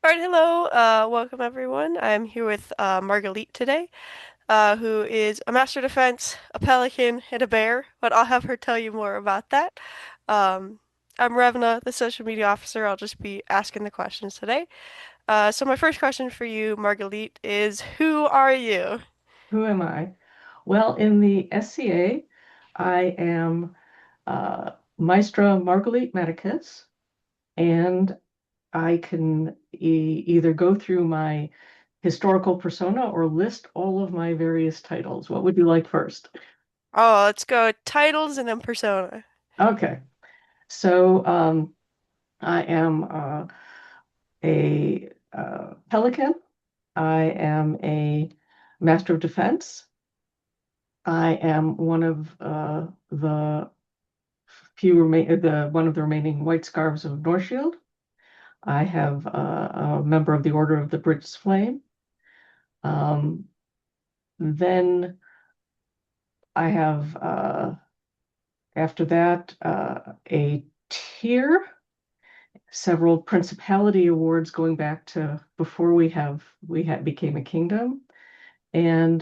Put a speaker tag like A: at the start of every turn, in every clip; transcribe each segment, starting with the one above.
A: All right, hello. Welcome everyone. I'm here with Margalit today, who is a Master Defense, a Pelican, and a Bear, but I'll have her tell you more about that. Um, I'm Revna, the social media officer. I'll just be asking the questions today. So my first question for you, Margalit, is who are you?
B: Who am I? Well, in the SCA, I am Maestra Margalit Medicus, and I can either go through my historical persona or list all of my various titles. What would you like first?
A: Oh, let's go titles and then persona.
B: Okay, so I am a pelican. I am a master of defense. I am one of the one of the remaining white scarves of Northshield. I have a member of the Order of the British Flame. Um, then I have after that a tier, several principality awards going back to before we had became a kingdom, and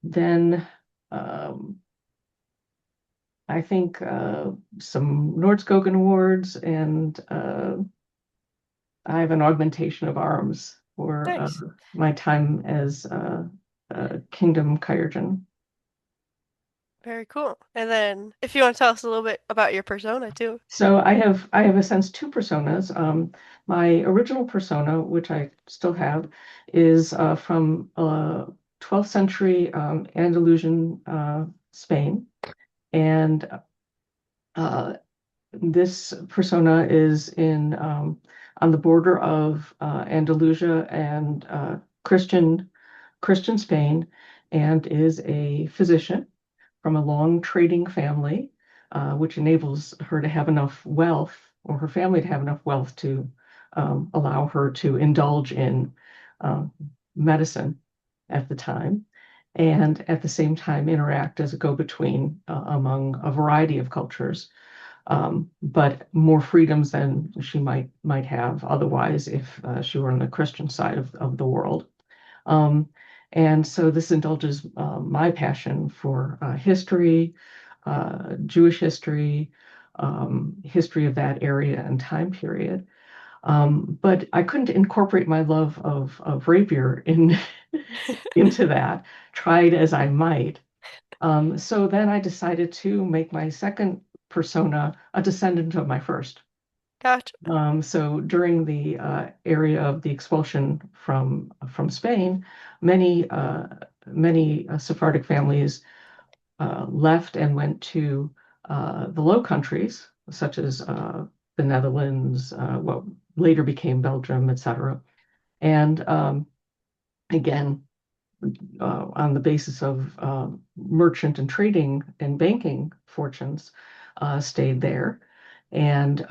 B: then um, I think some Nordskogen awards and I have an augmentation of arms for
A: Nice.
B: my time as Kingdom Kyrgen.
A: Very cool. And then if you want to tell us a little bit about your persona too.
B: So I have a sense two personas. My original persona, which I still have, is from 12th century Andalusian Spain, and uh, this persona is in on the border of Andalusia and Christian Spain, and is a physician from a long trading family, which enables her to have enough wealth, or her family to have enough wealth to allow her to indulge in um, medicine at the time, and at the same time interact as a go-between among a variety of cultures, but more freedoms than she might have otherwise if she were on the Christian side of the world. Um, and so this indulges my passion for history, Jewish history, history of that area and time period. But I couldn't incorporate my love of rapier into that, tried as I might. So then I decided to make my second persona a descendant of my first.
A: Gotcha.
B: So during the area of the expulsion from Spain, many Sephardic families left and went to the Low Countries, such as the Netherlands, what later became Belgium, etc. And again, on the basis of merchant and trading and banking fortunes, stayed there. And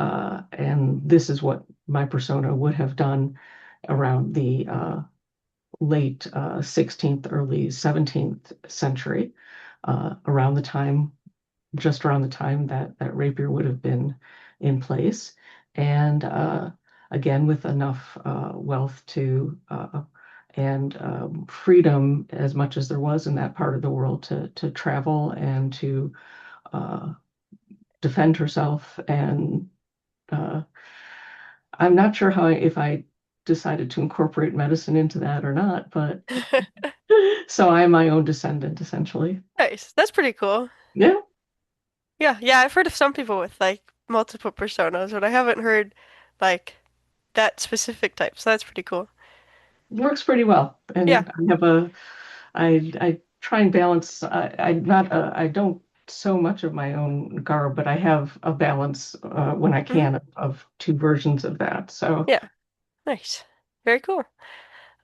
B: this is what my persona would have done around the late 16th, early 17th century, around the time, just around the time that rapier would have been in place. And again, with enough wealth to and freedom as much as there was in that part of the world to travel and to uh, defend herself. And uh, I'm not sure if I decided to incorporate medicine into that or not, but so I'm my own descendant essentially.
A: Nice. That's pretty cool.
B: Yeah,
A: Yeah, yeah, I've heard of some people with like multiple personas, but I haven't heard like that specific type, so that's pretty cool.
B: works pretty well.
A: Yeah.
B: And I try and balance. I don't sew much of my own garb, but I have a balance when I
A: Hmm.
B: can of two versions of that. So
A: Yeah. Nice. Very cool.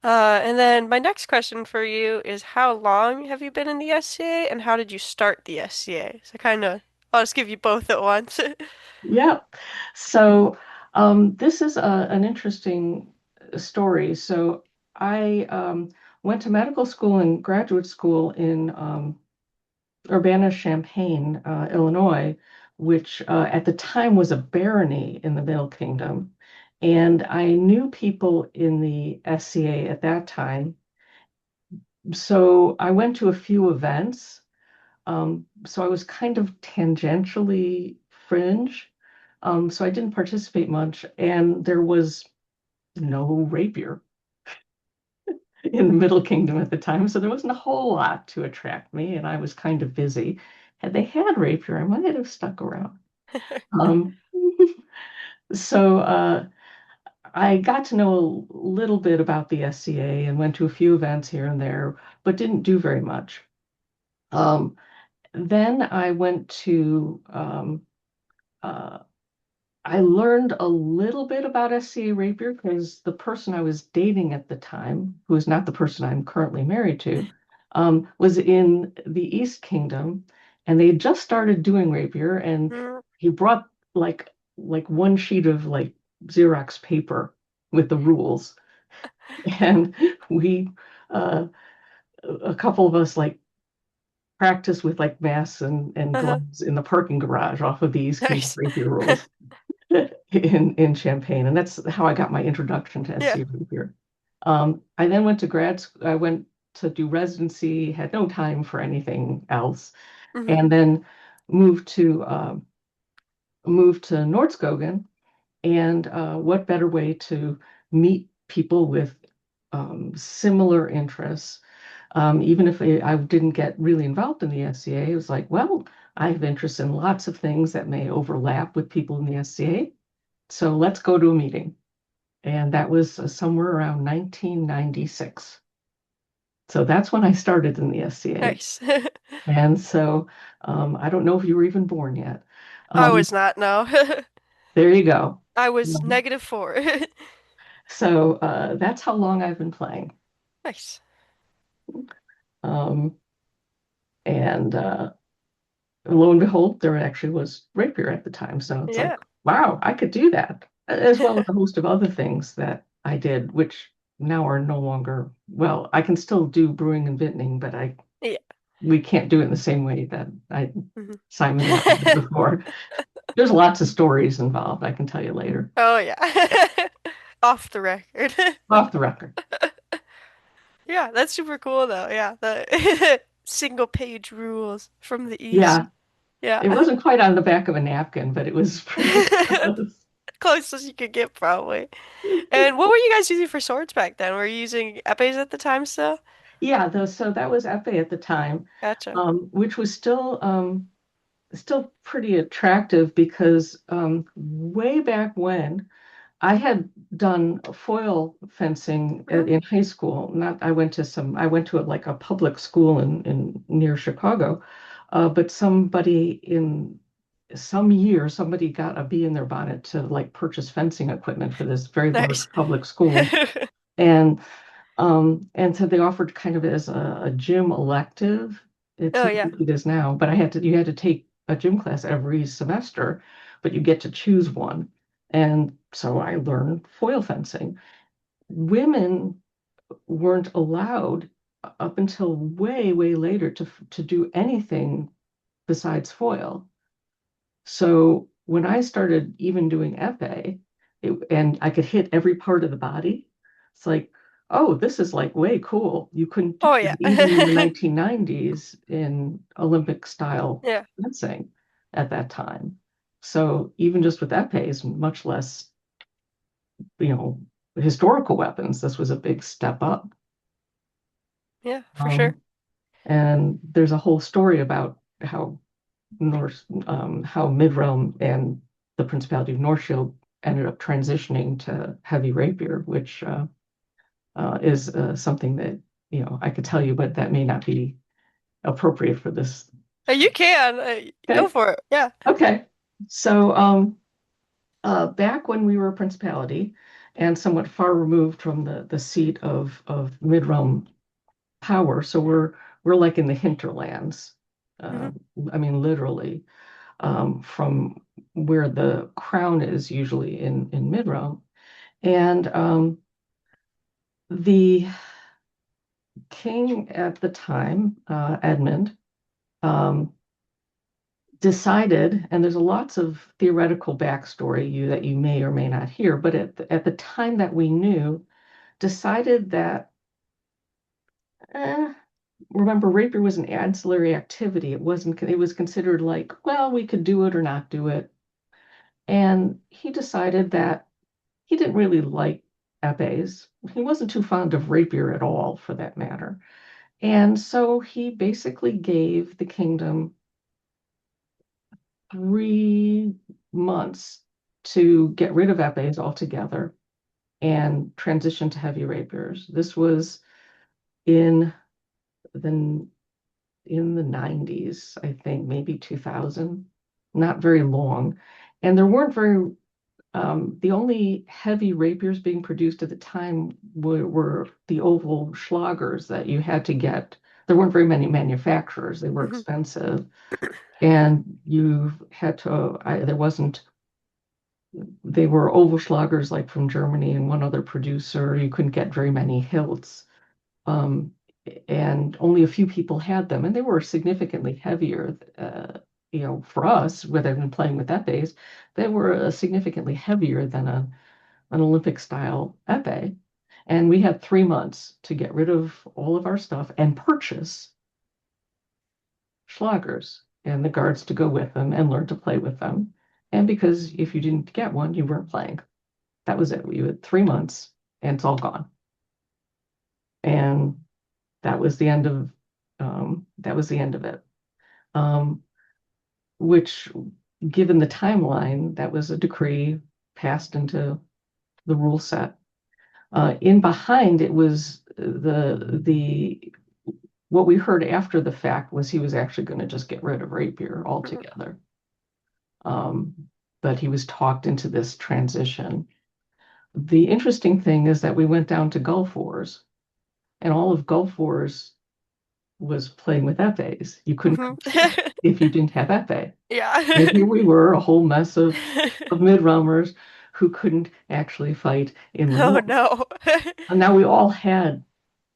A: And then my next question for you is how long have you been in the SCA and how did you start the SCA? So kind of, I'll just give you both at once.
B: yeah. So this is an interesting story. So I went to medical school and graduate school in Urbana-Champaign, Illinois, which at the time was a barony in the Middle Kingdom. And I knew people in the SCA at that time. So I went to a few events. So I was kind of tangentially fringe. So I didn't participate much. And there was no rapier in the Middle Kingdom at the time. So there wasn't a whole lot to attract me. And I was kind of busy. Had they had rapier, I might have stuck around. Um, so I got to know a little bit about the SCA and went to a few events here and there, but didn't do very much. Um, then I went to, uh, I learned a little bit about SCA rapier because the person I was dating at the time, who is not the person I'm currently married to, was in the East Kingdom, and they had just started doing rapier, and
A: Mm.
B: he brought like one sheet of like Xerox paper with the rules, and we a couple of us like practiced with like masks and
A: Uh-huh.
B: gloves in the parking garage off of these King
A: Nice.
B: Rapier rules in Champaign, and that's how I got my introduction to
A: Yeah.
B: SC Rapier. I then went to grad school. I went to do residency, had no time for anything else,
A: Hmm.
B: and then moved to moved to Nordscogen. And what better way to meet people with similar interests. Even if I didn't get really involved in the SCA, it was like, well, I have interest in lots of things that may overlap with people in the SCA. So let's go to a meeting. And that was somewhere around 1996. So that's when I started in the SCA.
A: Nice.
B: And so I don't know if you were even born yet.
A: I
B: Um,
A: was not, no.
B: there you go.
A: I was
B: Um,
A: -4.
B: So that's how long I've been playing.
A: Nice.
B: Um, and lo and behold, there actually was rapier at the time. So it's like,
A: Yeah.
B: wow, I could do that, as well as a host of other things that I did, which now are no longer, well, I can still do brewing and vintning, but
A: Yeah.
B: we can't do it in the same way that
A: Hmm.
B: Simon and I did before. There's lots of stories involved, I can tell you later.
A: Oh yeah. Off the record.
B: Off the record.
A: Yeah, that's super cool though. Yeah, the single page rules from the East.
B: Yeah,
A: Yeah.
B: it wasn't quite on the back of a napkin, but it was pretty close.
A: Close as you could get probably. And what were you guys using for swords back then? Were you using epes at the time still?
B: Yeah, so that was Epe at the time,
A: Gotcha.
B: which was still pretty attractive because way back when I had done foil fencing
A: Mm,
B: in high school. Not I went to like a public school in near Chicago, but somebody in some year somebody got a bee in their bonnet to like purchase fencing equipment for this very large
A: nice.
B: public school, and and so they offered kind of as a gym elective. It's
A: Oh
B: not
A: yeah.
B: like it is now, but you had to take a gym class every semester, but you get to choose one. And so I learned foil fencing. Women weren't allowed up until way, way later to do anything besides foil. So when I started even doing FA, and I could hit every part of the body, it's like, oh, this is like way cool. You couldn't do
A: Oh
B: it
A: yeah.
B: even in the 1990s in Olympic style
A: Yeah.
B: fencing at that time. So even just with epes, much less, you know, historical weapons, this was a big step up.
A: Yeah, for sure.
B: Um, and there's a whole story about how Midrealm and the Principality of Northshield ended up transitioning to heavy rapier, which is something that I could tell you, but that may not be appropriate for this.
A: You can. Go
B: Okay.
A: for it. Yeah.
B: Okay. So back when we were a principality and somewhat far removed from the seat of Midrealm power, so we're like in the hinterlands.
A: Hmm.
B: Uh, I mean, literally. From where the crown is usually in mid-realm. And the king at the time, Edmund, um, decided, and there's lots of theoretical backstory that you may or may not hear, but at the time that we knew, decided that, eh, remember, rapier was an ancillary activity. It was considered like, well, we could do it or not do it. And he decided that he didn't really like epes. He wasn't too fond of rapier at all, for that matter. And so he basically gave the kingdom 3 months to get rid of epes altogether and transition to heavy rapiers. This was in the in the 90s, I think, maybe 2000, not very long. And there weren't very, the only heavy rapiers being produced at the time were the oval schlagers that you had to get. There weren't very many manufacturers, they were
A: Hmm.
B: expensive. And you had to, there wasn't, they were oval schlagers like from Germany and one other producer. You couldn't get very many hilts. Um, and only a few people had them, and they were significantly heavier. For us, rather than playing with epes, they were significantly heavier than an Olympic style epee. And we had 3 months to get rid of all of our stuff and purchase schlagers and the guards to go with them and learn to play with them. And because if you didn't get one, you weren't playing. That was it. You had 3 months and it's all gone. And that was the end of it. Um, which, given the timeline, that was a decree passed into the rule set. In behind it was the what we heard after the fact was he was actually going to just get rid of rapier altogether. Um, but he was talked into this transition. The interesting thing is that we went down to Gulf Wars, and all of Gulf Wars was playing with epes. You couldn't
A: Hmm.
B: compete if you didn't have epee. And
A: Yeah.
B: here we were, a whole mess of mid-rummers who couldn't actually fight in the
A: Oh
B: war.
A: no.
B: And now we all had,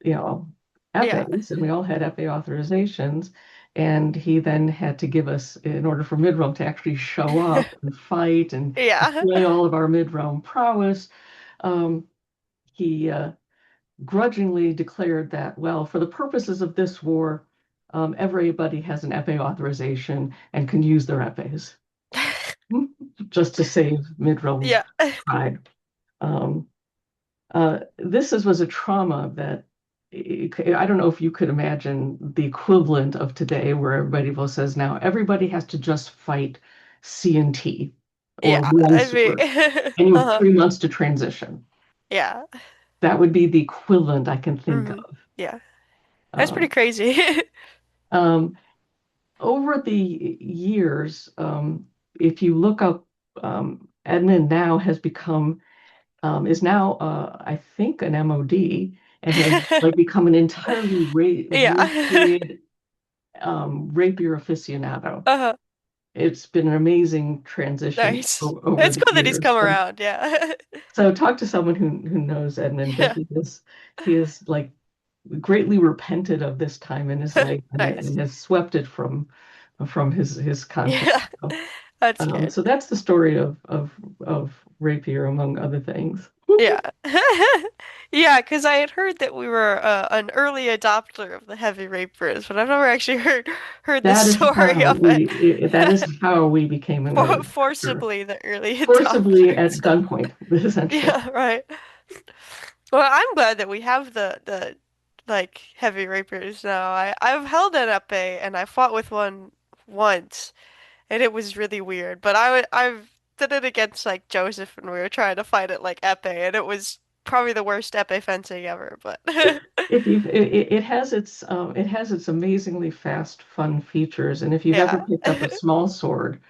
B: you know,
A: Yeah.
B: epes and we all had epee authorizations. And he then had to give us, in order for mid-rum to actually show up and fight and
A: Yeah.
B: display all of our mid-rum prowess, um, he grudgingly declared that, well, for the purposes of this war, everybody has an epee authorization and can use their epes just to save mid-rum
A: Yeah.
B: pride. Um, was a trauma that I don't know if you could imagine the equivalent of today, where everybody will says now everybody has to just fight C&T or
A: Yeah.
B: one
A: I mean,
B: sword, and you have
A: uh-huh.
B: 3 months to transition.
A: Yeah.
B: That would be the equivalent I can think
A: Hmm.
B: of.
A: Yeah. That's pretty
B: Um,
A: crazy.
B: um, Over the years, if you look up, Edmund now has become is now, I think, an MOD and has like become an entirely
A: Yeah.
B: rapier, rapier aficionado.
A: Uh-huh.
B: It's been an amazing transition
A: Nice.
B: over
A: It's
B: the
A: cool that he's
B: years.
A: come around. Yeah.
B: So talk to someone who knows Edmund, but
A: Yeah.
B: he is like greatly repented of this time in his life
A: Nice.
B: and has swept it from his conscience.
A: Yeah. That's good.
B: So that's the story of rapier, among other things.
A: Yeah. Yeah, because I had heard that we were an early adopter of the heavy rapiers, but I've never actually heard the story of it.
B: That is how we became an early adopter,
A: Forcibly the early
B: forcibly at
A: adopters.
B: gunpoint, essentially.
A: Yeah, right. Well, I'm glad that we have the like heavy rapiers now. I've held an epee and I fought with one once, and it was really weird. But I've did it against like Joseph, and we were trying to fight it like epee, and it was probably the worst epee fencing ever. But
B: If you it has its amazingly fast, fun features, and if you've ever
A: yeah,
B: picked up a small sword,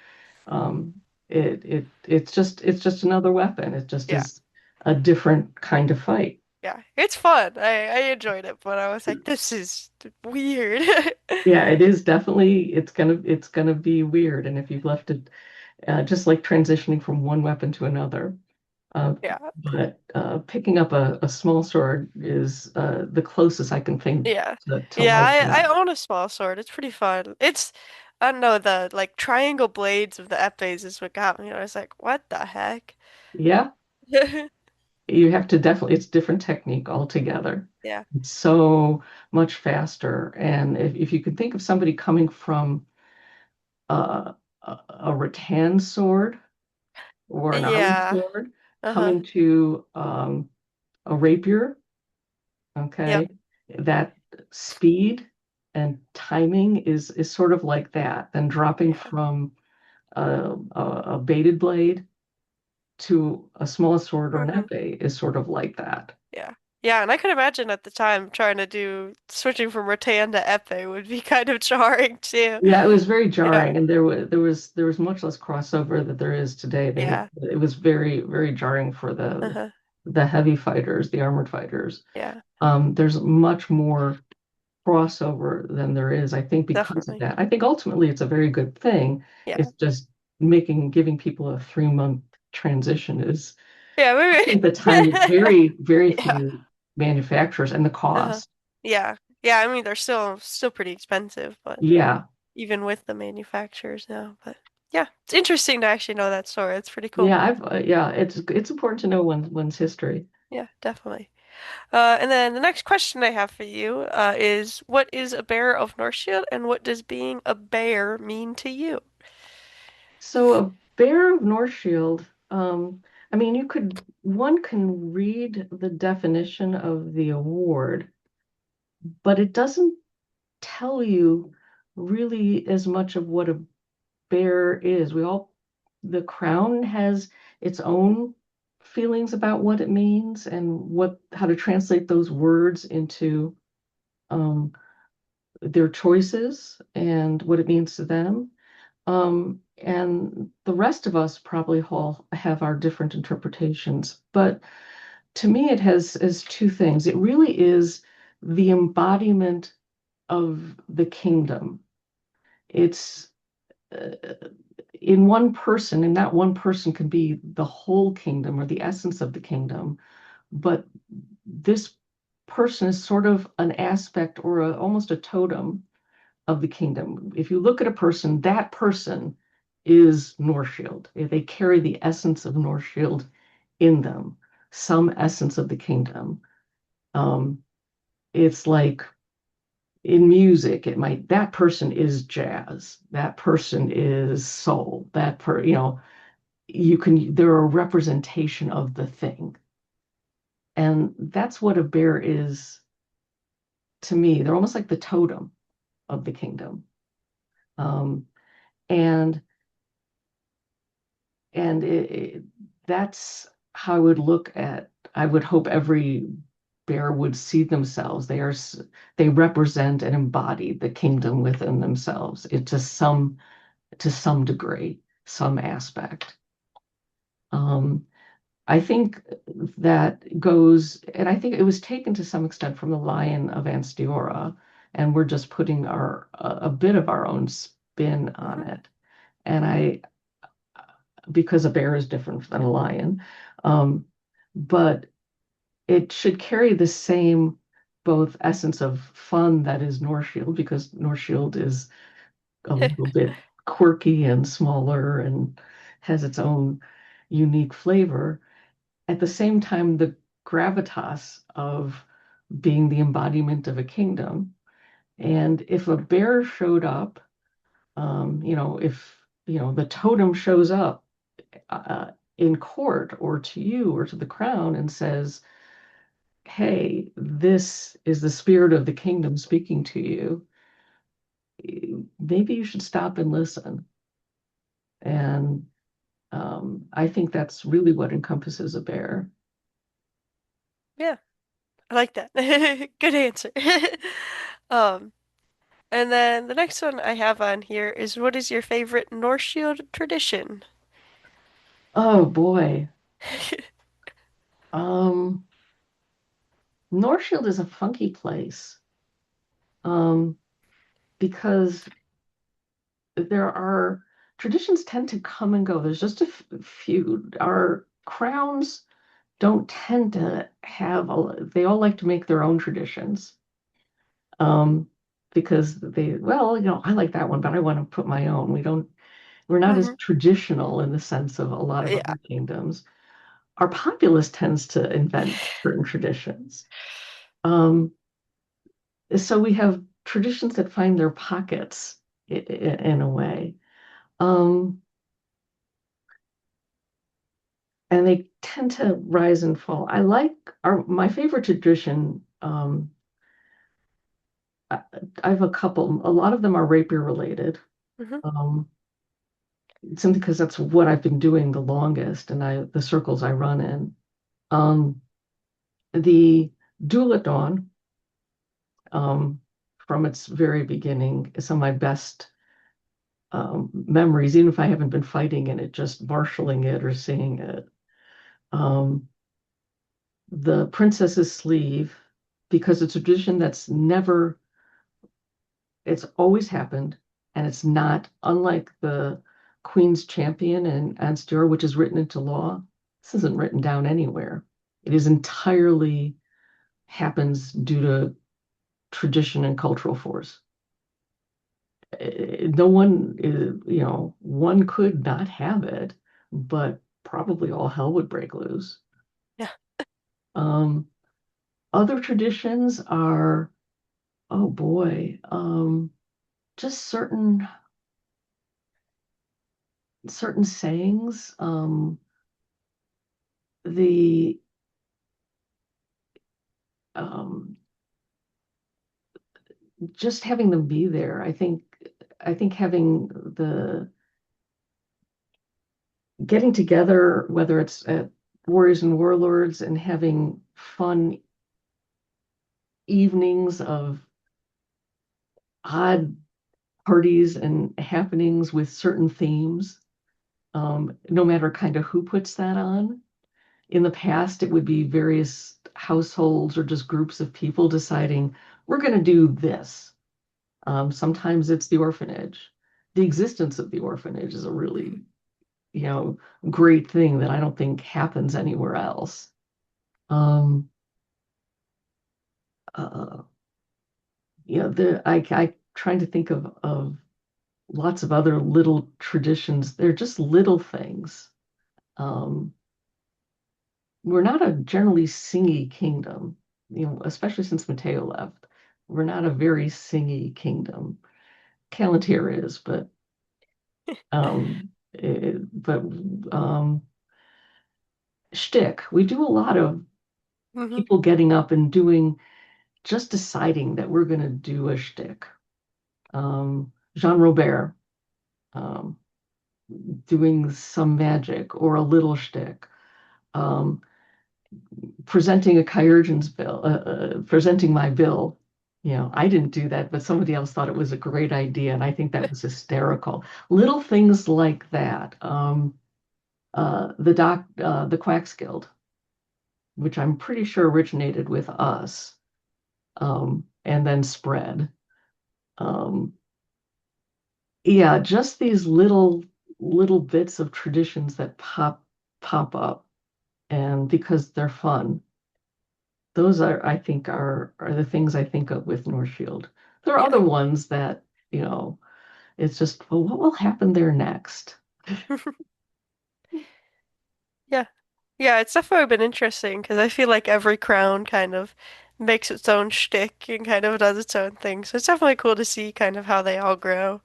B: um, it's just another weapon. It just
A: yeah,
B: is a different kind of fight.
A: yeah, it's fun. I enjoyed it, but I was like, this is weird.
B: Yeah, it is definitely it's gonna be weird, and if you've left it just like transitioning from one weapon to another. Uh,
A: Yeah,
B: but picking up a small sword is the closest I can think
A: yeah,
B: to
A: yeah.
B: like
A: I
B: that.
A: own a small sword. It's pretty fun. It's I don't know, the like triangle blades of the epes is what got me. I was like, what the heck?
B: Yeah, you have to definitely, it's different technique altogether.
A: Yeah.
B: It's so much faster. And if you can think of somebody coming from a rattan sword or an iron
A: Yeah.
B: sword,
A: Uh-huh.
B: coming to a rapier,
A: Yep.
B: okay, that speed and timing is sort of like that. Then dropping
A: Yeah.
B: from a baited blade to a small sword or an
A: Hmm.
B: epee is sort of like that.
A: Yeah. Yeah, and I could imagine at the time trying to do switching from rattan to epee would be kind of jarring too.
B: Yeah, it was very
A: Yeah.
B: jarring, and there was much less crossover that there is today.
A: Yeah.
B: It was very jarring for
A: Uh-huh.
B: the heavy fighters, the armored fighters.
A: Yeah.
B: There's much more crossover than there is, I think, because of
A: Definitely.
B: that. I think ultimately it's a very good thing.
A: Yeah.
B: It's just giving people a 3 month transition is,
A: Yeah,
B: I
A: maybe.
B: think the time is very
A: Yeah.
B: few manufacturers and the
A: Uh-huh.
B: cost.
A: Yeah. Yeah, I mean they're still pretty expensive, but
B: Yeah,
A: even with the manufacturers now. But yeah, it's interesting to actually know that story. It's pretty cool.
B: yeah, it's important to know one's history.
A: Yeah, definitely. And then the next question I have for you is what is a bear of Northshield and what does being a bear mean to you?
B: So a Bear of Northshield, I mean, one can read the definition of the award, but it doesn't tell you really as much of what a bear is. The crown has its own feelings about what it means and how to translate those words into um, their choices and what it means to them. And the rest of us probably all have our different interpretations. But to me, it has two things. It really is the embodiment of the kingdom. It's in one person, and that one person can be the whole kingdom or the essence of the kingdom. But this person is sort of an aspect or almost a totem of the kingdom. If you look at a person, that person is Northshield. They carry the essence of Northshield in them, some essence of the kingdom. Um, it's like in music, it might that person is jazz, that person is soul, you can they're a representation of the thing. And that's what a bear is to me. They're almost like the totem of the kingdom. Um, and and that's how I would I would hope every bear would see themselves. They represent and embody the kingdom within themselves to some degree, some aspect. Um, I think that goes, and I think it was taken to some extent from the Lion of Anstiora, and we're just putting a bit of our own spin on
A: Hmm.
B: it. And because a bear is different than a lion. Um, but it should carry the same both essence of fun that is Northshield, because Northshield is a little bit quirky and smaller and has its own unique flavor. At the same time, the gravitas of being the embodiment of a kingdom. And if a bear showed up, if the totem shows up uh, in court or to you or to the crown and says, hey, this is the spirit of the kingdom speaking to you, maybe you should stop and listen. And I think that's really what encompasses a bear.
A: Yeah, I like that. Good answer. Um, and then the next one I have on here is what is your favorite Northshield tradition?
B: Oh boy. Um, Northshield is a funky place um, because there are traditions tend to come and go. There's just a few. Our crowns don't tend to they all like to make their own traditions. Um, because well, I like that one, but I want to put my own. We're not as
A: Hmm.
B: traditional in the sense of a lot of
A: Yeah.
B: other kingdoms. Our populace tends to invent certain traditions. Um, so we have traditions that find their pockets in a way. Um, and they tend to rise and fall. I like my favorite tradition. I, I have a couple. A lot of them are rapier related.
A: Hmm.
B: Um, simply because that's what I've been doing the longest, and the circles I run in. Um, the Duel at Dawn, um, from its very beginning, is some of my best memories, even if I haven't been fighting in it, just marshaling it or seeing it. Um, the Princess's Sleeve, because it's a tradition that's never, it's always happened, and it's not unlike the Queen's Champion and Ansteur, which is written into law. This isn't written down anywhere. It is entirely happens due to tradition and cultural force. No one is, one could not have it, but probably all hell would break loose.
A: Yeah.
B: Um, Other traditions are, oh boy, just certain sayings. The um, Just having them be there. I think having the getting together, whether it's at Warriors and Warlords, and having fun evenings of odd parties and happenings with certain themes, no matter kind of who puts that on. In the past, it would be various households or just groups of people deciding, we're going to do this. Sometimes it's the orphanage. The existence of the orphanage is a really, you know, great thing that I don't think happens anywhere else. Um, uh, I trying to think of lots of other little traditions. They're just little things. Um, we're not a generally singy kingdom, especially since Mateo left. We're not a very singy kingdom. Callantir is, but shtick. We do a lot of
A: Hmm.
B: people getting up and doing, just deciding that we're going to do a shtick. Jean Robert, um, doing some magic or a little shtick. Um, Presenting a Kyrgian's bill, presenting my bill. I didn't do that, but somebody else thought it was a great idea, and I think that was hysterical. Little things like that. The Quacks Guild, which I'm pretty sure originated with us, and then spread. Um, yeah, just these little bits of traditions that pop up, and because they're fun. Those I think are the things I think of with Northshield. There are
A: Yeah.
B: other ones that, it's just, well, what will happen there next?
A: Yeah. Yeah, it's definitely been interesting because I feel like every crown kind of makes its own shtick and kind of does its own thing. So it's definitely cool to see kind of how they all grow.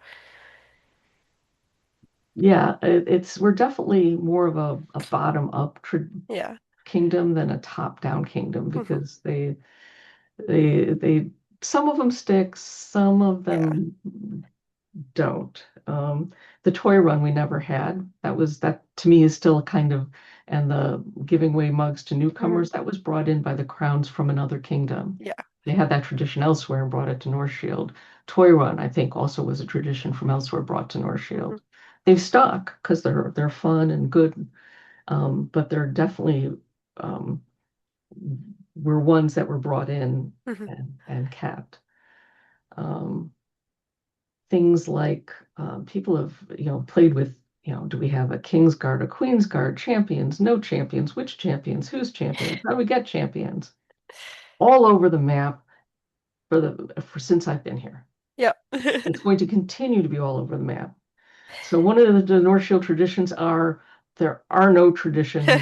B: Yeah, we're definitely more of a bottom up
A: Yeah.
B: kingdom than a top down kingdom,
A: Hmm.
B: because they some of them stick, some of
A: Yeah.
B: them don't. The toy run we never had. That to me is still a kind of, and the giving away mugs to
A: Hmm.
B: newcomers, that was brought in by the crowns from another kingdom.
A: Yeah.
B: They had that tradition elsewhere and brought it to Northshield. Toy run, I think, also was a tradition from elsewhere brought to
A: Hmm.
B: Northshield. They've stuck because they're fun and good, but they're definitely, um, were ones that were brought in
A: Hmm.
B: and kept. Um, Things like, people have, played with, do we have a King's Guard, a Queen's Guard, champions, no champions, which champions, who's champions, how do we get champions? All over the map for since I've been here.
A: Yep.
B: It's going to continue to be all over the map. So one of the Northshield traditions are there are no traditions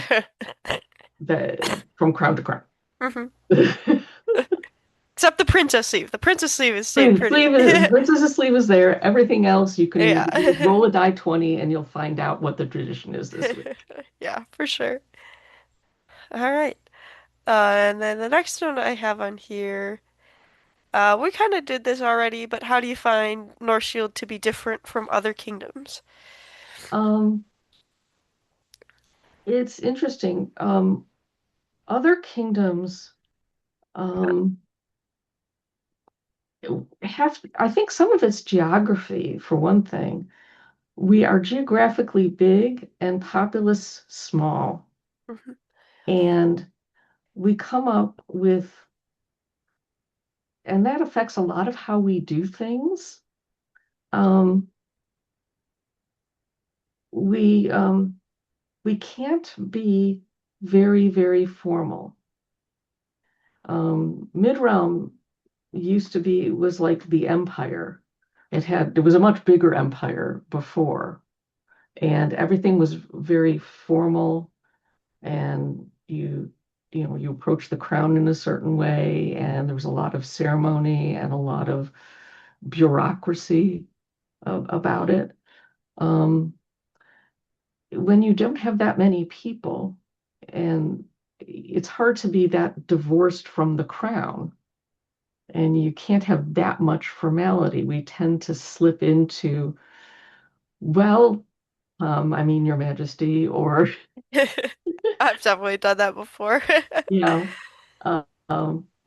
B: that from crown to crown.
A: Mhm.
B: Sleeve,
A: Except the princess sleeve. The princess sleeve is staying pretty.
B: princess's sleeve is there. Everything else you
A: Yeah.
B: roll a die 20 and you'll find out what the tradition is this week.
A: Yeah, for sure. All right. And then the next one I have on here, we kind of did this already, but how do you find Northshield to be different from other kingdoms?
B: Um, it's interesting. Other kingdoms um, I think some of it's geography, for one thing. We are geographically big and populace small,
A: Mhm.
B: and we come up with, and that affects a lot of how we do things. Um, we we can't be very formal. Mid-realm used to be was like the empire. It was a much bigger empire before, and everything was very formal, and you approach the crown in a certain way, and there was a lot of ceremony and a lot of bureaucracy about it. Um, when you don't have that many people, and it's hard to be that divorced from the crown, and you can't have that much formality. We tend to slip into, well, I mean, Your Majesty, or
A: I've definitely done that before.
B: you know,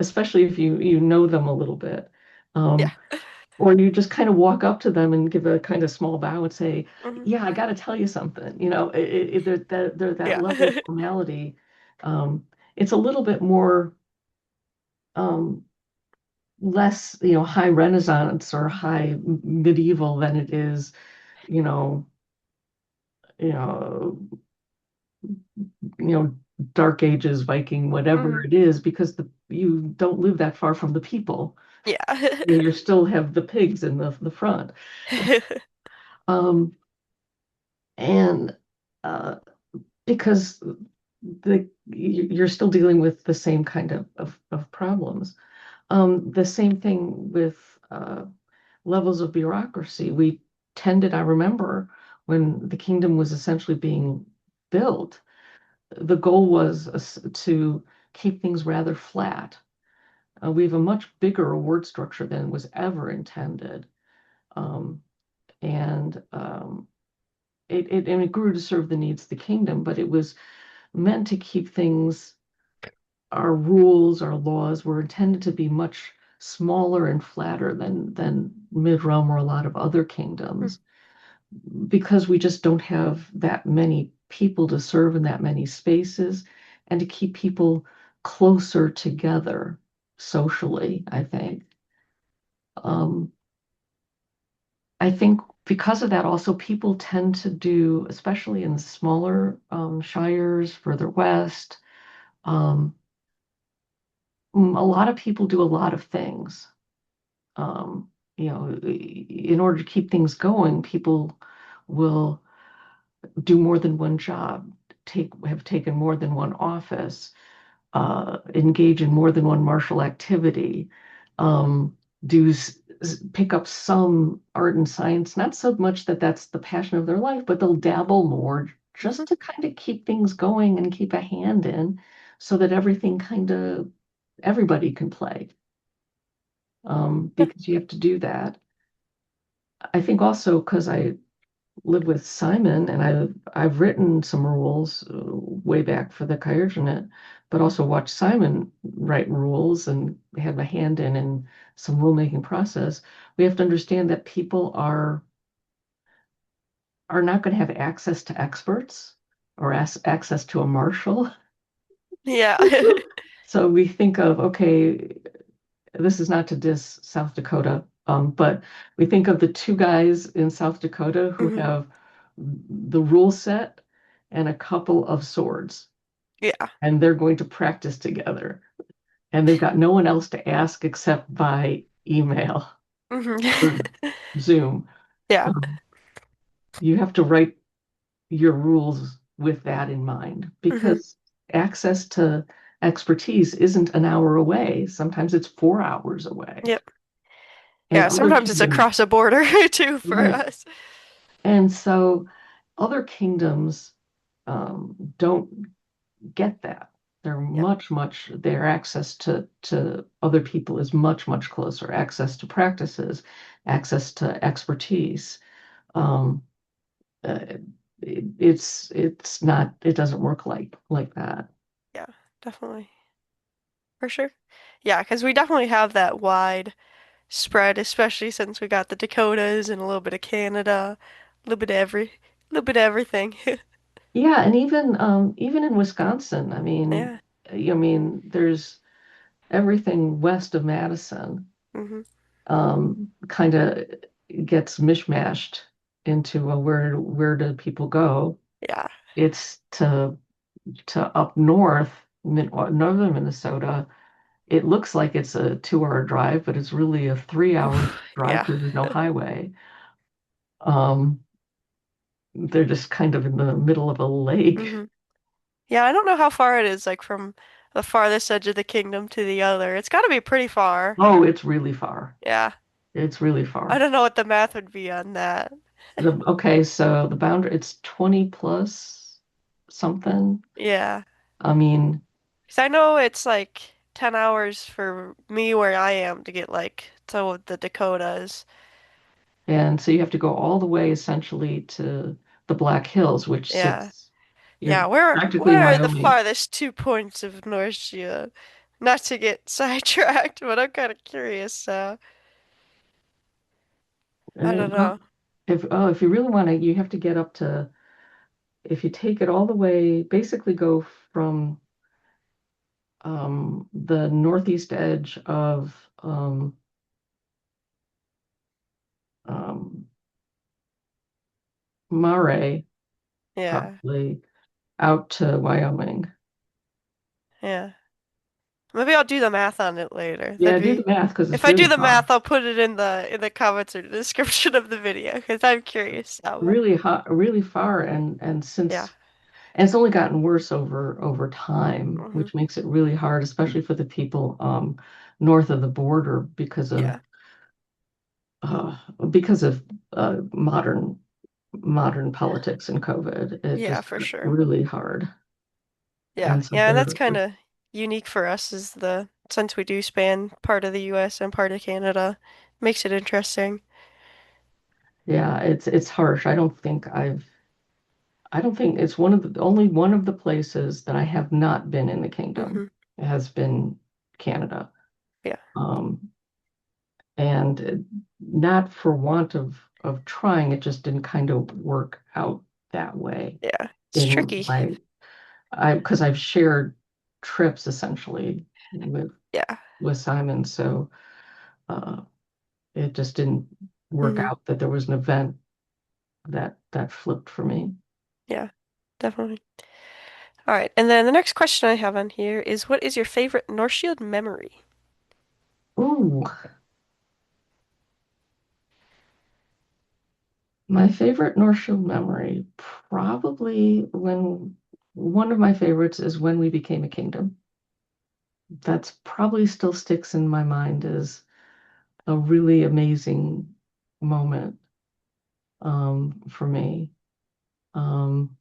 B: especially if you know them a little bit.
A: Yeah.
B: Um, or you just kind of walk up to them and give a kind of small bow and say,
A: Mhm.
B: "Yeah, I got to tell you something." There's that
A: Yeah.
B: level of formality. Um, it's a little bit more um, less, high Renaissance or high medieval than it is, you know, you know, you know, Dark Ages, Viking, whatever
A: Mhm.
B: it is, because you don't live that far from the people.
A: Yeah.
B: You still have the pigs in the front. Um, and uh, because you're still dealing with the same kind of problems. The same thing with levels of bureaucracy. I remember when the kingdom was essentially being built, the goal was to keep things rather flat. We have a much bigger award structure than was ever intended. Um, and it grew to serve the needs of the kingdom, but it was meant to keep things, our rules, our laws were intended to be much smaller and flatter than mid-realm or a lot of other kingdoms, because we just don't have that many people to serve in that many spaces, and to keep people closer together socially, I think. Um, I think because of that, also people tend to do, especially in smaller shires further west, um, a lot of people do a lot of things. In order to keep things going, people will do more than one job, have taken more than one office, engage in more than one martial activity, um, pick up some art and science, not so much that that's the passion of their life, but they'll dabble more
A: Mhm.
B: just to kind of keep things going and keep a hand in so that everybody can play, because you have to do that. I think also because I live with Simon, and I've written some rules way back for the Kyrgyznet, but also watched Simon write rules and had my hand in some rulemaking process. We have to understand that people are not going to have access to experts or access to a marshal.
A: Yeah.
B: So we think of, okay, this is not to diss South Dakota, but we think of the two guys in South Dakota who
A: Mhm.
B: have the rule set and a couple of swords,
A: Yeah.
B: and they're going to practice together. And they've got no one else to ask except by email. or
A: Hmm.
B: Zoom.
A: Yeah.
B: Um, you have to write your rules with that in mind
A: Hmm.
B: because access to expertise isn't an hour away. Sometimes it's 4 hours away.
A: Yep.
B: And
A: Yeah,
B: other
A: sometimes it's
B: kingdoms,
A: across a border too for
B: right.
A: us.
B: And so other kingdoms don't get that. They're
A: Yep.
B: their access to other people is much, much closer. Access to practices, access to expertise. Um, uh, it doesn't work like that.
A: Yeah, definitely. For sure. Yeah, because we definitely have that wide spread, especially since we got the Dakotas and a little bit of Canada, a little bit of little bit of everything.
B: Yeah, and even in Wisconsin,
A: Yeah.
B: there's everything west of Madison
A: Hmm.
B: kind of gets mishmashed into where do people go?
A: Yeah.
B: It's to up north, northern Minnesota. It looks like it's a 2 hour drive, but it's really a 3 hour
A: Oof.
B: drive
A: Yeah.
B: because there's no highway. Um, they're just kind of in the middle of a lake.
A: Hmm. Yeah, I don't know how far it is, like from the farthest edge of the kingdom to the other. It's got to be pretty far.
B: Oh, it's really far.
A: Yeah.
B: It's really
A: I
B: far.
A: don't know what the math would be on that.
B: Okay, so the boundary, it's 20 plus something.
A: Yeah.
B: I mean,
A: 'Cause I know it's like 10 hours for me where I am to get like to the Dakotas.
B: and so you have to go all the way essentially to the Black Hills, which
A: Yeah.
B: sits, you're
A: Yeah, where
B: practically in
A: where are the
B: Wyoming.
A: farthest 2 points of Northshield? Not to get sidetracked, but I'm kind of curious, so I don't
B: Well,
A: know.
B: if you really want to, you have to get up to, if you take it all the way, basically go from the northeast edge of um, Mare,
A: Yeah.
B: probably out to Wyoming.
A: Yeah. Maybe I'll do the math on it later.
B: Yeah,
A: That'd
B: do the
A: be
B: math because
A: if
B: it's
A: I do
B: really
A: the
B: far.
A: math, I'll put it in the comments or the description of the video because I'm curious how much.
B: Really hot, really far, and
A: Yeah.
B: since and it's only gotten worse over time,
A: Hmm.
B: which makes it really hard, especially for the people north of the border
A: Yeah.
B: uh, because of modern politics and COVID. It
A: Yeah,
B: just
A: for
B: got
A: sure.
B: really hard,
A: Yeah.
B: and so
A: Yeah, and that's kind of unique for us is the since we do span part of the US and part of Canada, makes it interesting.
B: yeah, it's harsh. I don't think it's only one of the places that I have not been in the kingdom
A: Hmm.
B: has been Canada.
A: Yeah.
B: Um, and not for want of trying, it just didn't kind of work out that way
A: Yeah. It's
B: in
A: tricky.
B: my I because I've shared trips essentially
A: Yeah.
B: with Simon, so uh, it just didn't work
A: Hmm.
B: out that there was an event that flipped for me.
A: Yeah, definitely. All right. And then the next question I have on here is what is your favorite North Shield memory?
B: Ooh, my favorite North Shore memory, probably when one of my favorites is when we became a kingdom. That's probably still sticks in my mind as a really amazing moment for me. Um,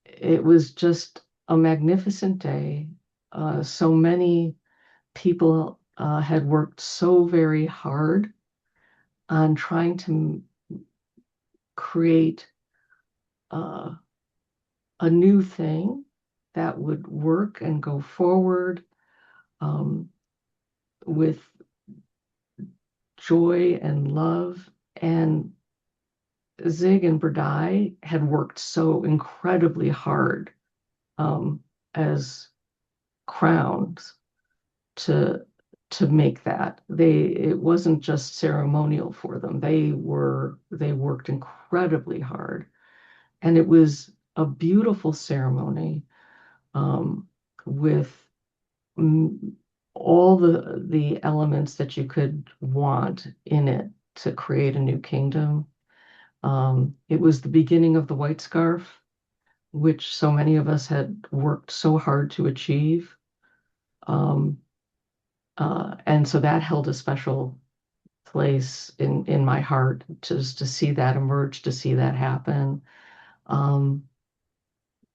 B: it was just a magnificent day. So many people had worked so very hard on trying to create uh, a new thing that would work and go forward um, with joy and love. And Zig and Berdai had worked so incredibly hard um, as crowns to to make that. It wasn't just ceremonial for them. They worked incredibly hard, and it was a beautiful ceremony with all the elements that you could want in it to create a new kingdom. It was the beginning of the White Scarf, which so many of us had worked so hard to achieve. Um, and so that held a special place in my heart just to see that emerge, to see that happen. Um,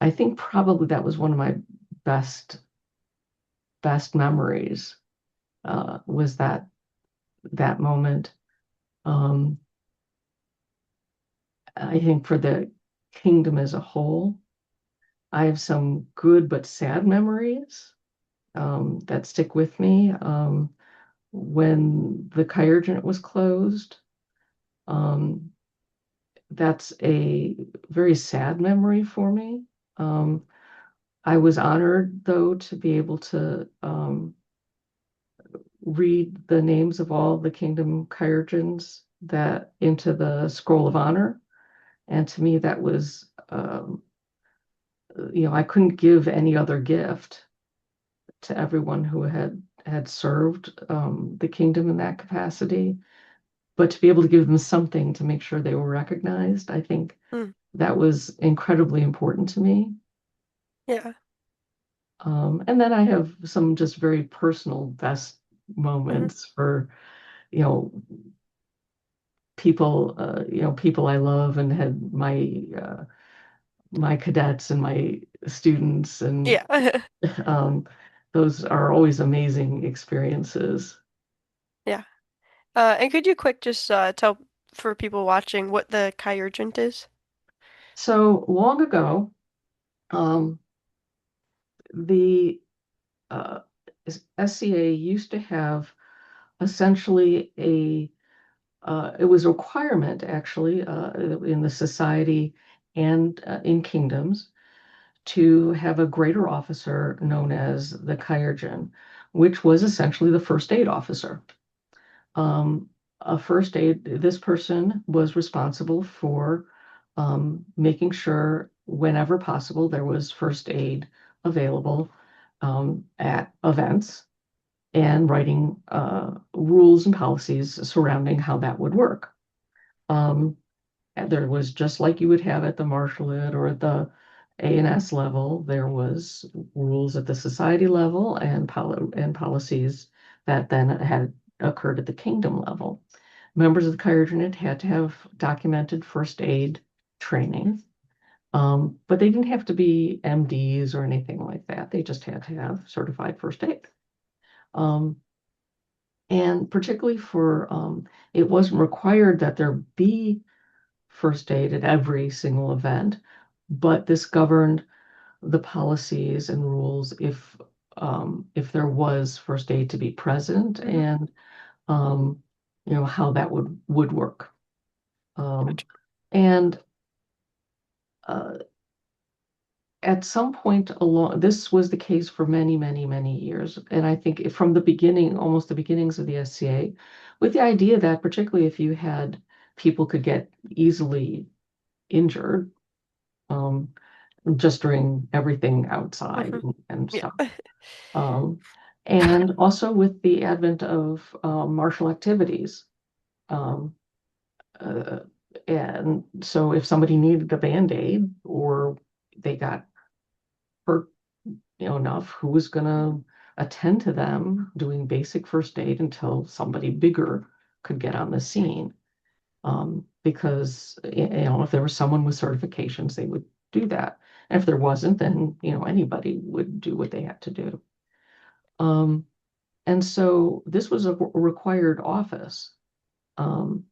B: I think probably that was one of my best best memories was that moment. Um, I think for the kingdom as a whole, I have some good but sad memories that stick with me. When the Kyrgyz was closed, um, that's a very sad memory for me. Um, I was honored, though, to be able to read the names of all the kingdom Kyrgyz that into the scroll of honor. And to me, that was, I couldn't give any other gift to everyone who had served the kingdom in that capacity, but to be able to give them something to make sure they were recognized, I think
A: Mm.
B: that was incredibly important to me.
A: Yeah.
B: And then I have some just very personal best
A: Hmm.
B: moments for, you know, people I love and had my cadets and my students, and
A: Yeah.
B: um, those are always amazing experiences.
A: Yeah. And could you quick just tell for people watching what the Kyurgent is?
B: So long ago, um, the uh, SCA used to have essentially it was a requirement actually in the society and in kingdoms to have a greater officer known as the Kyrgyz, which was essentially the first aid officer. Um, a first aid, this person was responsible for making sure whenever possible there was first aid available at events and writing rules and policies surrounding how that would work. Um, and there was just like you would have at the marshalate or at the A&S level, there was rules at the society level and policies that then had occurred at the kingdom level. Members of the Kyrgyz had to have documented first aid training, but they didn't have to be MDs or anything like that. They just had to have certified first aid. Um, and particularly it wasn't required that there be first aid at every single event, but this governed the policies and rules if there was first aid to be present
A: Hmm.
B: and um, how that would work. Um,
A: Gotcha.
B: and uh, at some point along, this was the case for many, many, many years. And I think from the beginning, almost the beginnings of the SCA, with the idea that particularly if you had people could get easily injured, um, just during everything outside
A: Hmm.
B: and
A: Yeah.
B: stuff. Um, and also with the advent of martial activities. Um, uh, and so if somebody needed a Band-Aid or they got hurt, enough, who was going to attend to them doing basic first aid until somebody bigger could get on the scene? Because if there was someone with certifications, they would do that. And if there wasn't, then anybody would do what they had to do. Um, and so this was a required office um,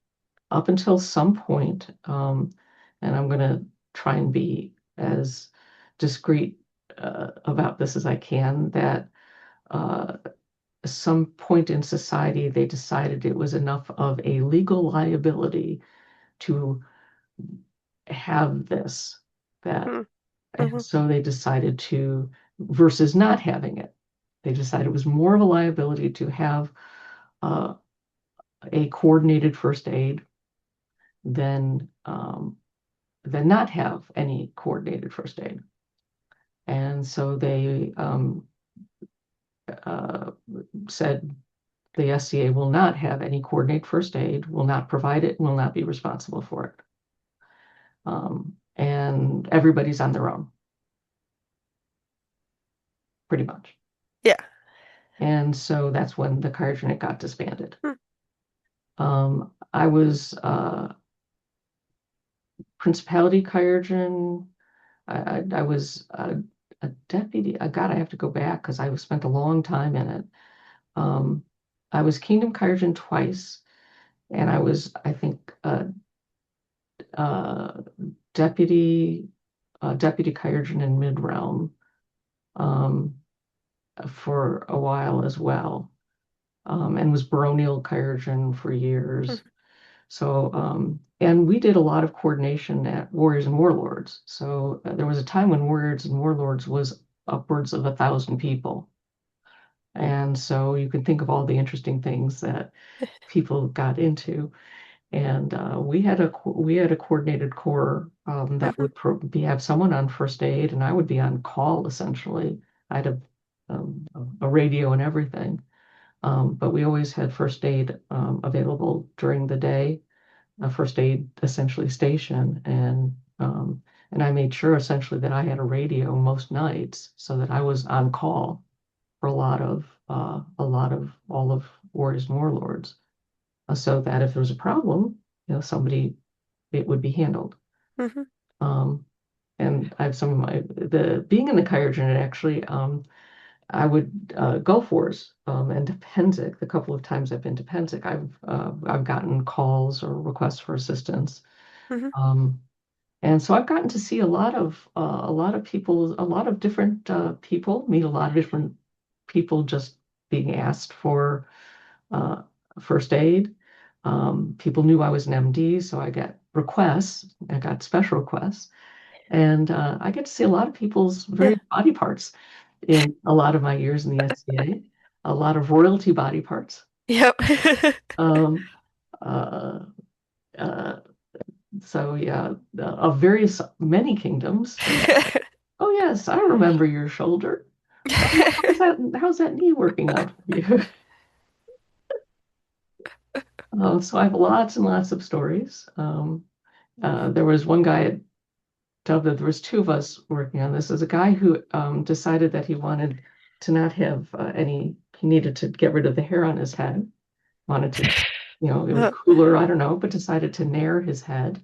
B: up until some point. And I'm going to try and be as discreet about this as I can. That uh, some point in society they decided it was enough of a legal liability to have this, that and
A: Mm-hmm.
B: so they decided to, versus not having it, they decided it was more of a liability to have uh, a coordinated first aid than not have any coordinated first aid. And so they said the SCA will not have any coordinated first aid, will not provide it, will not be responsible for it. And everybody's on their own, pretty much.
A: Yeah.
B: And so that's when the card unit got disbanded.
A: Hmm.
B: I was Principality Kyrgyz. I was a deputy. God, I have to go back because I spent a long time in it. Um, I was Kingdom Kyrgyz twice, and I was, I think, uh, deputy deputy Kyrgyz in Mid Realm um, for a while as well, and was baronial Kyrgyz for
A: Hmm.
B: years. So, and we did a lot of coordination at Warriors and Warlords. So there was a time when Warriors and Warlords was upwards of 1,000 people. And so you can think of all the interesting things that people got into. And we had a coordinated corps that
A: Hmm.
B: would have someone on first aid, and I would be on call essentially. I'd have a radio and everything. But we always had first aid available during the day, a first aid essentially station, and I made sure essentially that I had a radio most nights so that I was on call for a lot of all of Warriors and Warlords, so that if there was a problem, somebody it would be handled.
A: Hmm.
B: Um, and I have some of my the being in the Kyer unit actually. I would Gulf Wars and to Penzik. The couple of times I've been to Penzik, I've gotten calls or requests for assistance,
A: Hmm.
B: um, and so I've gotten to see a lot of people, a lot of different people, meet a lot of different people just being asked for uh, first aid. People knew I was an MD, so I got requests. I got special requests, and I get to see a lot of people's
A: Yeah.
B: various body parts in a lot of my years in the SCA, a lot of royalty body parts.
A: Yep.
B: Um, uh, uh, so yeah, of various many kingdoms. Oh yes, I remember your shoulder. Oh, how's that knee working out for you? So I have lots and lots of stories. There was one guy at Dublin. There was two of us working on this. There's a guy who decided that he wanted to not have any. He needed to get rid of the hair on his head. Wanted to, it was cooler. I don't know, but decided to nair his head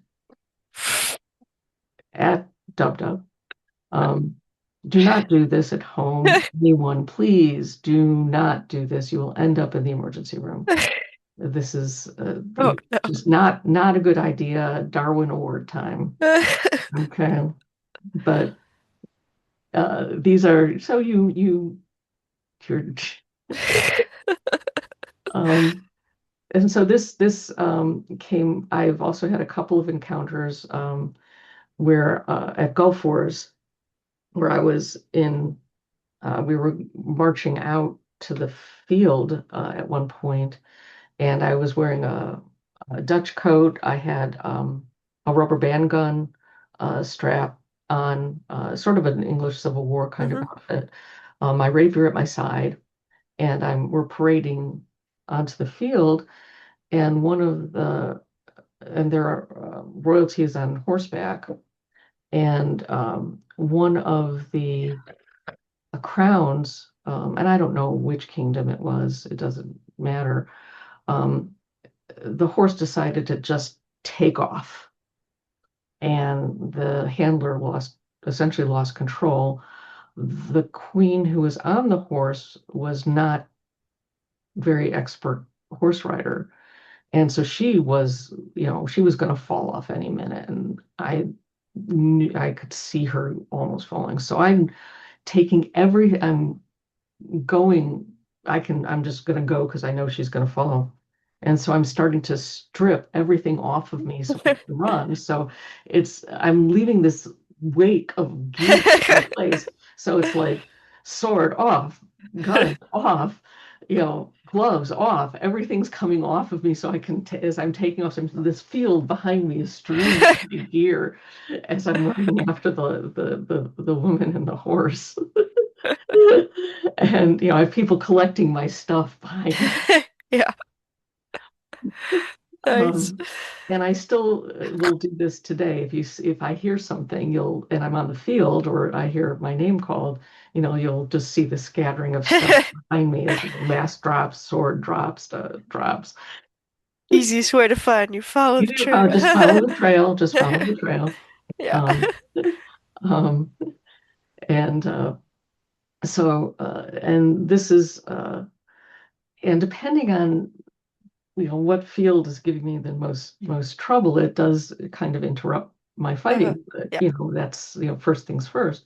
B: at Dub Dub. Um, do not do this at home. Anyone, please do not do this. You will end up in the emergency room. This is
A: Oh no.
B: just not a good idea. Darwin Award time. Okay, but these are so you're um, and so this came. I've also had a couple of encounters where at Gulf Wars where I was in. We were marching out to the field at one point, and I was wearing a Dutch coat. I had a rubber band gun strap on, sort of an English Civil War kind of
A: Hmm.
B: outfit. My rapier at my side, and we're parading onto the field, and there are royalties on horseback, and one of the crowns, and I don't know which kingdom it was. It doesn't matter. Um, the horse decided to just take off, and the handler essentially lost control. The queen who was on the horse was not very expert horse rider, and so she was going to fall off any minute, and I could see her almost falling. So I'm going, I'm just going to go because I know she's going to fall. And so I'm starting to strip everything off of me so I can run. So I'm leaving this wake of gear in place. So it's like sword off, gun off, gloves off. Everything's coming off of me so I can, as I'm taking off, this field behind me is strewn with gear as I'm running after the woman and the horse. And I have people collecting my stuff behind me.
A: Yeah, nice.
B: Um, and I still will do this today. If I hear something, and I'm on the field or I hear my name called, you'll just see the scattering of stuff behind me as mask drops, sword drops, drops.
A: Easiest way to find you. Follow
B: You
A: the
B: do
A: trail.
B: just follow the trail, just follow the trail.
A: Yeah.
B: Um, um, and and this is, and depending on what field is giving me the most trouble, it does kind of interrupt my
A: Uh-huh.
B: fighting. But
A: Yeah.
B: that's first things first,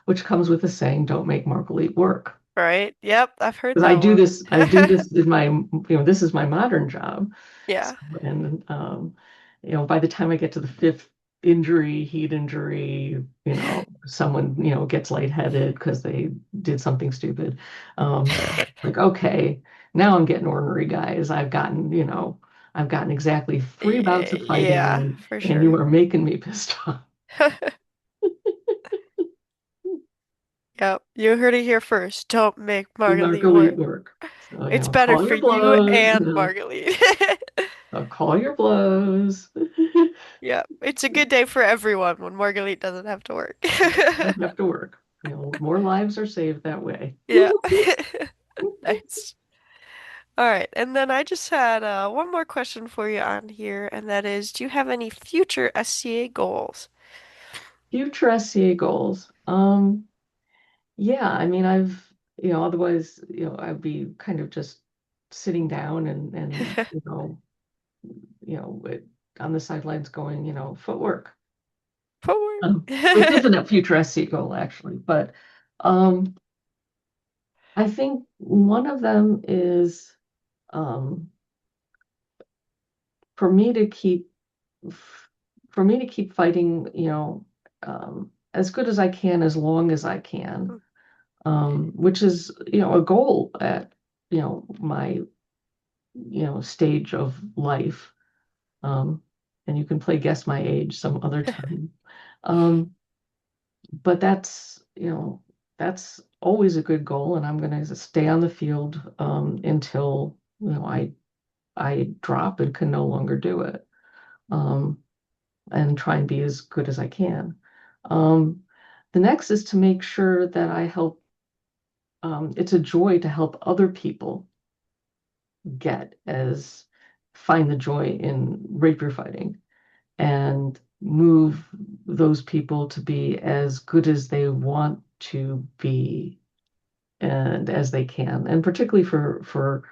B: which comes with the saying, "Don't make Margalit work."
A: Right. Yep, I've heard
B: Because
A: that one.
B: I do this in my, this is my modern job. So,
A: Yeah.
B: and by the time I get to the fifth injury, heat injury, someone, gets lightheaded because they did something stupid. Like, okay, now I'm getting ornery, guys. I've gotten exactly 3 bouts of fighting
A: Yeah,
B: in,
A: for
B: and you
A: sure.
B: are making me pissed off.
A: Yep, you heard it here first. Don't make Margalit
B: Margalit
A: work.
B: work. So,
A: It's better
B: call
A: for
B: your
A: you
B: blows,
A: and Margalit.
B: call your blows.
A: Yeah, it's a good day for everyone when Margalit doesn't have to work.
B: Don't have to work. More lives are saved that way.
A: Yeah. Nice. All right, and then I just had one more question for you on here, and that is, do you have any future SCA goals?
B: Future SCA goals. Yeah, I mean, otherwise, I'd be kind of just sitting down and on the sidelines going, footwork,
A: Forward.
B: which isn't a future SCA goal actually, but um, I think one of them is um, for me to keep fighting, as good as I can, as long as I can, which is, a goal at, my, stage of life. Um, and you can play guess my age some other time. Um, but that's always a good goal, and I'm going to stay on the field until, I drop and can no longer do it. Um, and try and be as good as I can. Um, the next is to make sure that I help. It's a joy to help other people get as find the joy in rapier fighting and move those people to be as good as they want to be and as they can, and particularly for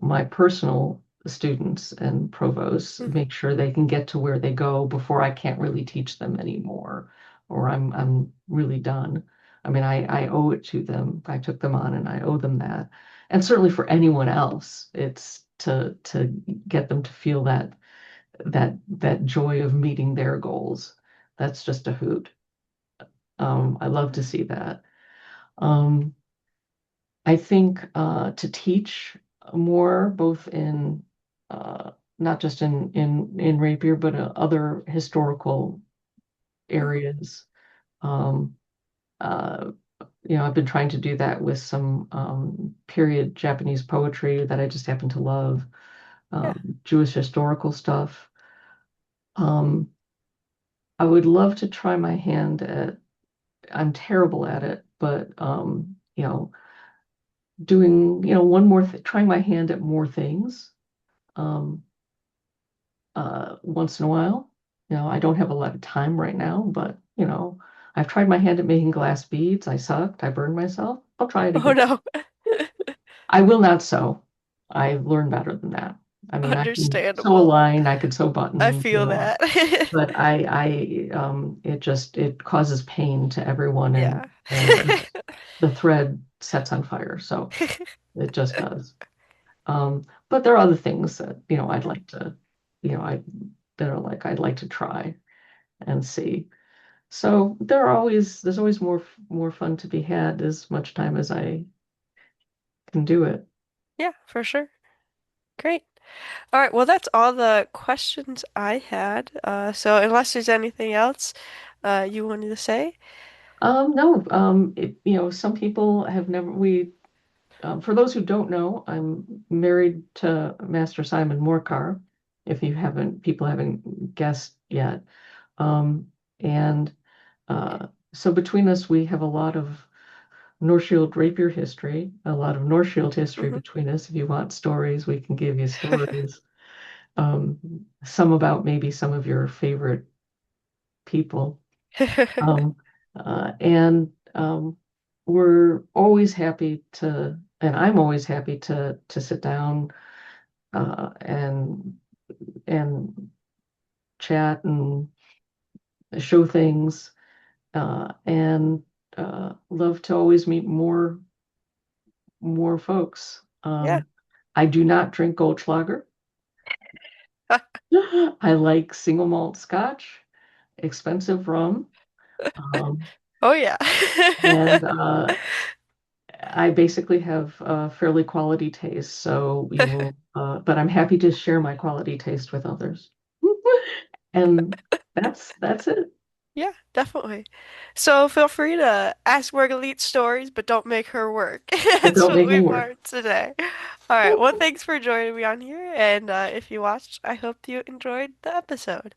B: my personal students and provosts, make sure they can get to where they go before I can't really teach them anymore, or I'm really done. I mean, I owe it to them. I took them on, and I owe them that. And certainly for anyone else, it's to get them to feel that joy of meeting their goals. That's just a hoot. I love to see that. Um, I think to teach more, both in not just in rapier, but other historical areas. Um, uh, I've been trying to do that with some period Japanese poetry that I just happen to love,
A: Yeah.
B: Jewish historical stuff. Um, I would love to try my hand at. I'm terrible at it, but doing one more trying my hand at more things um, once in a while. I don't have a lot of time right now, but I've tried my hand at making glass beads. I sucked. I burned myself. I'll try it
A: Oh
B: again.
A: no.
B: I will not sew. I've learned better than that. I mean, I can sew a
A: Understandable.
B: line, I could sew
A: I
B: buttons,
A: feel that.
B: but it causes pain to everyone,
A: Yeah.
B: and the thread sets on fire. So it just does. But there are other things that, I'd like to, I that are like I'd like to try and see. So there's always more fun to be had as much time as I can do it.
A: Yeah, for sure. Great. All right, well, that's all the questions I had. So unless there's anything else you wanted to say.
B: No, some people have never, for those who don't know, I'm married to Master Simon Morcar, if people haven't guessed yet. Um, and so between us, we have a lot of Northshield rapier history, a lot of Northshield history
A: Hmm.
B: between us. If you want stories, we can give you stories. Um, some about maybe some of your favorite people. Um, and we're always happy and I'm always happy to sit down and chat and show things, and love to always meet more folks.
A: Yeah.
B: I do not drink Goldschlager. I like single malt scotch, expensive rum, um,
A: Oh yeah.
B: and I basically have fairly quality taste. So but I'm happy to share my quality taste with others. And that's it.
A: Yeah, definitely. So feel free to ask Margalit stories, but don't make her work.
B: But
A: That's
B: don't
A: what
B: make me
A: we've
B: work.
A: learned today. All right. Well, thanks for joining me on here. And if you watched, I hope you enjoyed the episode.